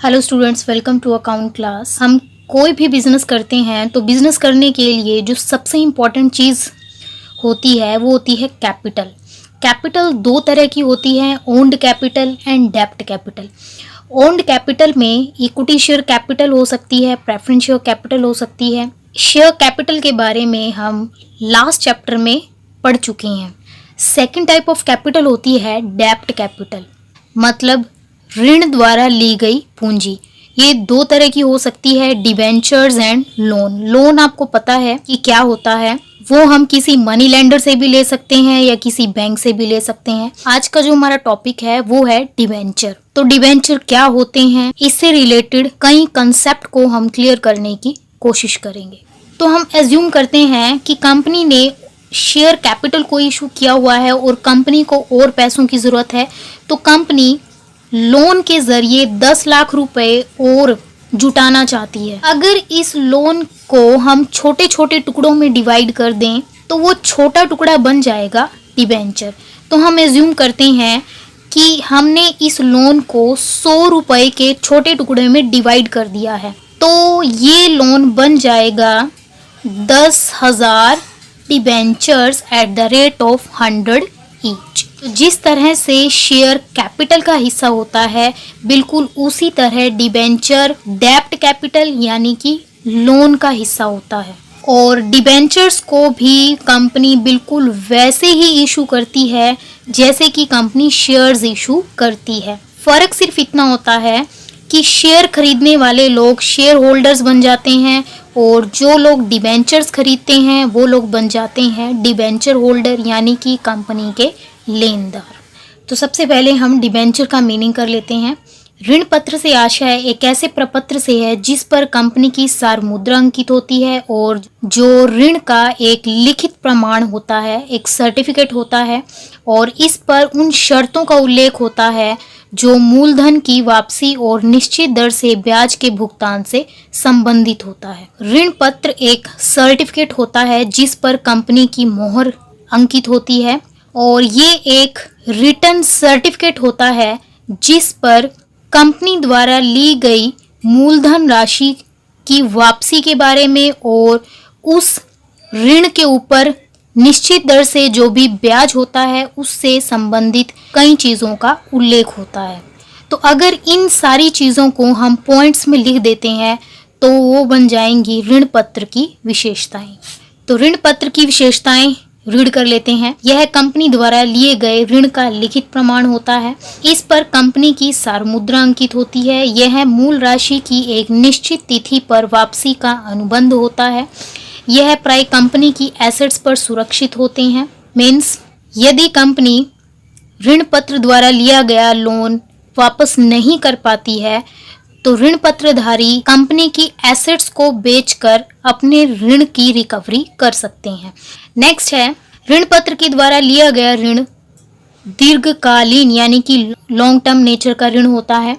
Hello students, welcome to account class. हम कोई भी बिजनेस करते हैं तो बिजनेस करने के लिए जो सबसे इम्पॉर्टेंट चीज़ होती है वो होती है कैपिटल। कैपिटल दो तरह की होती है, ओन्ड कैपिटल एंड डेब्ट कैपिटल। ओन्ड कैपिटल में इक्विटी शेयर कैपिटल हो सकती है, प्रेफरेंस शेयर कैपिटल हो सकती है। शेयर कैपिटल के बारे में हम लास्ट चैप्टर में पढ़ चुके हैं। सेकेंड टाइप ऑफ कैपिटल होती है डेब्ट कैपिटल, मतलब ऋण द्वारा ली गई पूंजी। ये दो तरह की हो सकती है, डिबेंचर्स एंड लोन। लोन आपको पता है कि क्या होता है, वो हम किसी मनी लेंडर से भी ले सकते हैं या किसी बैंक से भी ले सकते हैं। आज का जो हमारा टॉपिक है वो है डिबेंचर। तो डिबेंचर क्या होते हैं, इससे रिलेटेड कई कंसेप्ट को हम क्लियर करने की कोशिश करेंगे। तो हम एज्यूम करते हैं कि कंपनी ने शेयर कैपिटल को इशू किया हुआ है और कंपनी को और पैसों की जरूरत है, तो कंपनी लोन के जरिए 10 लाख रुपए और जुटाना चाहती है। अगर इस लोन को हम छोटे छोटे टुकड़ों में डिवाइड कर दें तो वो छोटा टुकड़ा बन जाएगा डिबेंचर। तो हम एज्यूम करते हैं कि हमने इस लोन को 100 रुपए के छोटे टुकड़े में डिवाइड कर दिया है, तो ये लोन बन जाएगा 10,000 debentures at the rate of 100 each. तो जिस तरह से शेयर कैपिटल का हिस्सा होता है, बिल्कुल उसी तरह डिबेंचर डेब्ट कैपिटल यानी कि लोन का हिस्सा होता है। और डिबेंचर्स को भी कंपनी बिल्कुल वैसे ही इशू करती है जैसे कि कंपनी शेयर्स इशू करती है। फर्क सिर्फ इतना होता है कि शेयर खरीदने वाले लोग शेयर होल्डर्स बन जाते हैं और जो लोग डिबेंचर्स खरीदते हैं वो लोग बन जाते हैं डिबेंचर होल्डर यानी कि कंपनी के लेनदार। तो सबसे पहले हम डिबेंचर का मीनिंग कर लेते हैं। ऋण पत्र से आशय एक ऐसे प्रपत्र से है जिस पर कंपनी की सार मुद्रा अंकित होती है और जो ऋण का एक लिखित प्रमाण होता है, एक सर्टिफिकेट होता है, और इस पर उन शर्तों का उल्लेख होता है जो मूलधन की वापसी और निश्चित दर से ब्याज के भुगतान से संबंधित होता है। ऋण पत्र एक सर्टिफिकेट होता है जिस पर कंपनी की मोहर अंकित होती है और ये एक रिटर्न सर्टिफिकेट होता है जिस पर कंपनी द्वारा ली गई मूलधन राशि की वापसी के बारे में और उस ऋण के ऊपर निश्चित दर से जो भी ब्याज होता है उससे संबंधित कई चीज़ों का उल्लेख होता है। तो अगर इन सारी चीज़ों को हम पॉइंट्स में लिख देते हैं तो वो बन जाएंगी ऋण पत्र की विशेषताएं। तो ऋण पत्र की विशेषताएं रीड कर लेते हैं। यह कंपनी द्वारा लिए गए ऋण का लिखित प्रमाण होता है। इस पर कंपनी की सार मुद्रा अंकित होती है। यह मूल राशि की एक निश्चित तिथि पर वापसी का अनुबंध होता है। यह प्राय कंपनी की एसेट्स पर सुरक्षित होते हैं। मीन्स यदि कंपनी ऋण पत्र द्वारा लिया गया लोन वापस नहीं कर पाती है तो ऋण पत्रधारी कंपनी की एसेट्स को बेचकर अपने ऋण की रिकवरी कर सकते हैं। नेक्स्ट है, ऋण पत्र के द्वारा लिया गया ऋण दीर्घकालीन यानी कि लॉन्ग टर्म नेचर का ऋण होता है।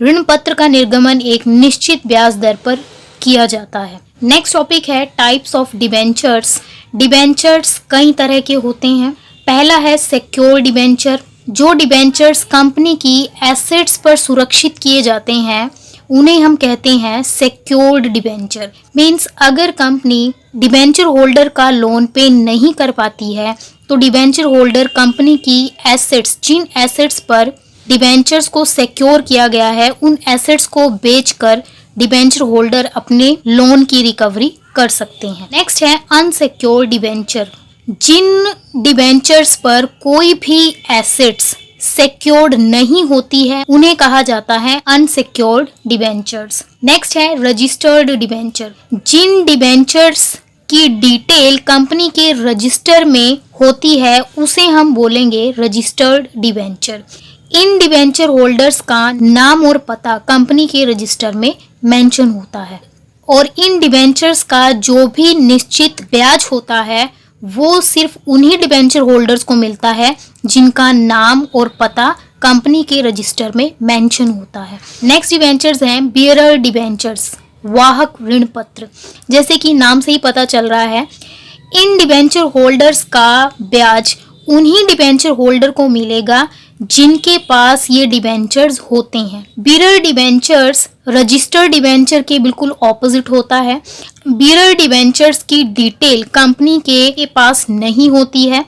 ऋण पत्र का निर्गमन एक निश्चित ब्याज दर पर किया जाता है। नेक्स्ट टॉपिक है टाइप्स ऑफ डिबेंचर्स। डिबेंचर्स कई तरह के होते हैं। पहला है सिक्योर्ड डिबेंचर। जो डिबेंचर्स कंपनी की एसेट्स पर सुरक्षित किए जाते हैं उन्हें हम कहते हैं सिक्योर्ड डिबेंचर। मीन्स अगर कंपनी डिबेंचर होल्डर का लोन पे नहीं कर पाती है तो डिबेंचर होल्डर कंपनी की एसेट्स, जिन एसेट्स पर डिबेंचर्स को सिक्योर किया गया है, उन एसेट्स को बेचकर डिबेंचर होल्डर अपने लोन की रिकवरी कर सकते हैं। नेक्स्ट है अनसिक्योर्ड डिबेंचर। जिन डिबेंचर्स पर कोई भी एसेट्स सिक्योर्ड नहीं होती है उन्हें कहा जाता है अनसिक्योर्ड डिबेंचर्स। नेक्स्ट है रजिस्टर्ड डिबेंचर। जिन डिबेंचर्स की डिटेल कंपनी के रजिस्टर में होती है उसे हम बोलेंगे रजिस्टर्ड डिबेंचर। इन डिबेंचर होल्डर्स का नाम और पता कंपनी के रजिस्टर में मेंशन होता है और इन डिबेंचर्स का जो भी निश्चित ब्याज होता है वो सिर्फ उन्हीं डिबेंचर होल्डर्स को मिलता है जिनका नाम और पता कंपनी के रजिस्टर में मेंशन होता है। नेक्स्ट डिबेंचर्स हैं बियरर डिबेंचर्स, वाहक ऋण पत्र। जैसे कि नाम से ही पता चल रहा है, इन डिबेंचर होल्डर्स का ब्याज उन्हीं डिबेंचर होल्डर को मिलेगा जिनके पास ये डिबेंचर्स होते हैं। बीरर डिबेंचर्स रजिस्टर्ड डिबेंचर के बिल्कुल ऑपोजिट होता है। बीरर डिबेंचर्स की डिटेल कंपनी के पास नहीं होती है।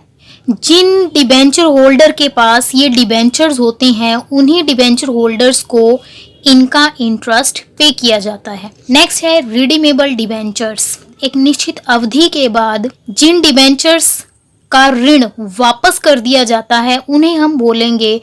जिन डिबेंचर होल्डर के पास ये डिबेंचर्स होते हैं उन्हीं डिबेंचर होल्डर्स को इनका इंटरेस्ट पे किया जाता है। नेक्स्ट है रिडीमेबल डिबेंचर्स। एक निश्चित अवधि के बाद जिन डिबेंचर्स का ऋण वापस कर दिया जाता है उन्हें हम बोलेंगे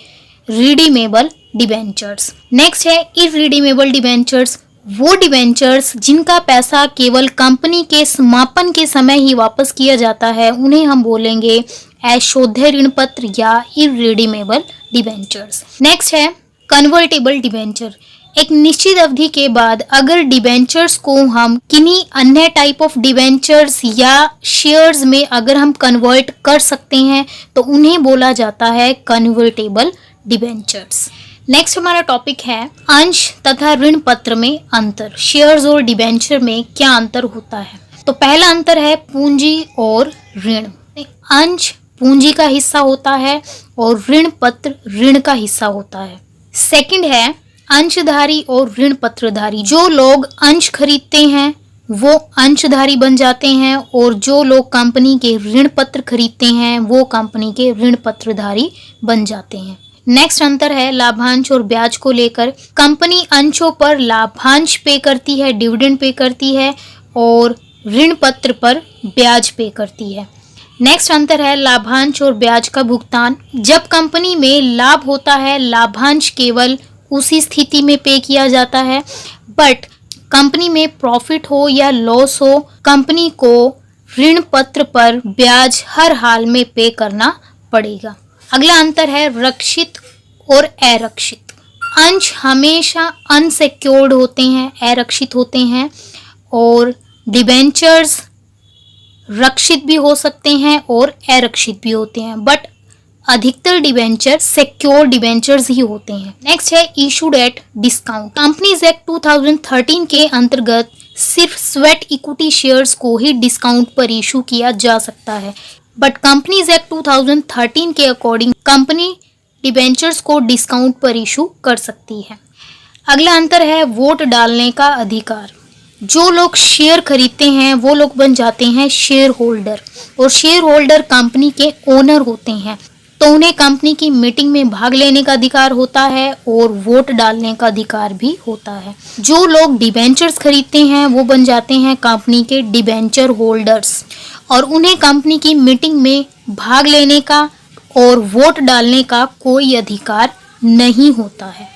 रिडीमेबल डिबेंचर्स। नेक्स्ट है इररिडीमेबल डिबेंचर्स। वो डिबेंचर्स जिनका पैसा केवल कंपनी के समापन के समय ही वापस किया जाता है उन्हें हम बोलेंगे अशोध्य ऋण पत्र या इररिडीमेबल डिबेंचर्स। नेक्स्ट है कन्वर्टेबल डिबेंचर। एक निश्चित अवधि के बाद अगर डिबेंचर्स को हम किन्हीं अन्य टाइप ऑफ डिबेंचर्स या शेयर्स में अगर हम कन्वर्ट कर सकते हैं तो उन्हें बोला जाता है कन्वर्टेबल डिबेंचर्स। नेक्स्ट हमारा टॉपिक है अंश तथा ऋण पत्र में अंतर। शेयर्स और डिबेंचर में क्या अंतर होता है? तो पहला अंतर है पूंजी और ऋण। अंश पूंजी का हिस्सा होता है और ऋण पत्र ऋण का हिस्सा होता है। सेकंड है अंशधारी और ऋण पत्रधारी। जो लोग अंश खरीदते हैं वो अंशधारी बन जाते हैं और जो लोग कंपनी के ऋण पत्र खरीदते हैं वो कंपनी के ऋण पत्रधारी बन जाते हैं। नेक्स्ट अंतर है लाभांश और ब्याज को लेकर। कंपनी अंशों पर लाभांश पे करती है, डिविडेंड पे करती है और ऋण पत्र पर ब्याज पे करती है। नेक्स्ट अंतर है लाभांश और ब्याज का भुगतान। जब कंपनी में लाभ होता है लाभांश केवल उसी स्थिति में पे किया जाता है, बट कंपनी में प्रॉफिट हो या लॉस हो कंपनी को ऋण पत्र पर ब्याज हर हाल में पे करना पड़ेगा। अगला अंतर है रक्षित और अरक्षित। अंश हमेशा अनसिक्योर्ड होते हैं, अरक्षित होते हैं, और डिबेंचर्स रक्षित भी हो सकते हैं और अरक्षित भी होते हैं, बट अधिकतर डिबेंचर सिक्योर डिबेंचर्स ही होते हैं। नेक्स्ट है issued at discount. Companies act 2013 के अंतर्गत सिर्फ स्वेट इक्विटी शेयर्स को ही डिस्काउंट पर इशू किया जा सकता है, बट कंपनीज एक्ट 2013 के अकॉर्डिंग कंपनी डिबेंचर्स को डिस्काउंट पर इशू कर सकती है। अगला अंतर है वोट डालने का अधिकार। जो लोग शेयर खरीदते हैं वो लोग बन जाते हैं शेयर होल्डर, और शेयर होल्डर कंपनी के ओनर होते हैं, तो उन्हें कंपनी की मीटिंग में भाग लेने का अधिकार होता है और वोट डालने का अधिकार भी होता है। जो लोग डिबेंचर्स खरीदते हैं वो बन जाते हैं कंपनी के डिबेंचर होल्डर्स, और उन्हें कंपनी की मीटिंग में भाग लेने का और वोट डालने का कोई अधिकार नहीं होता है।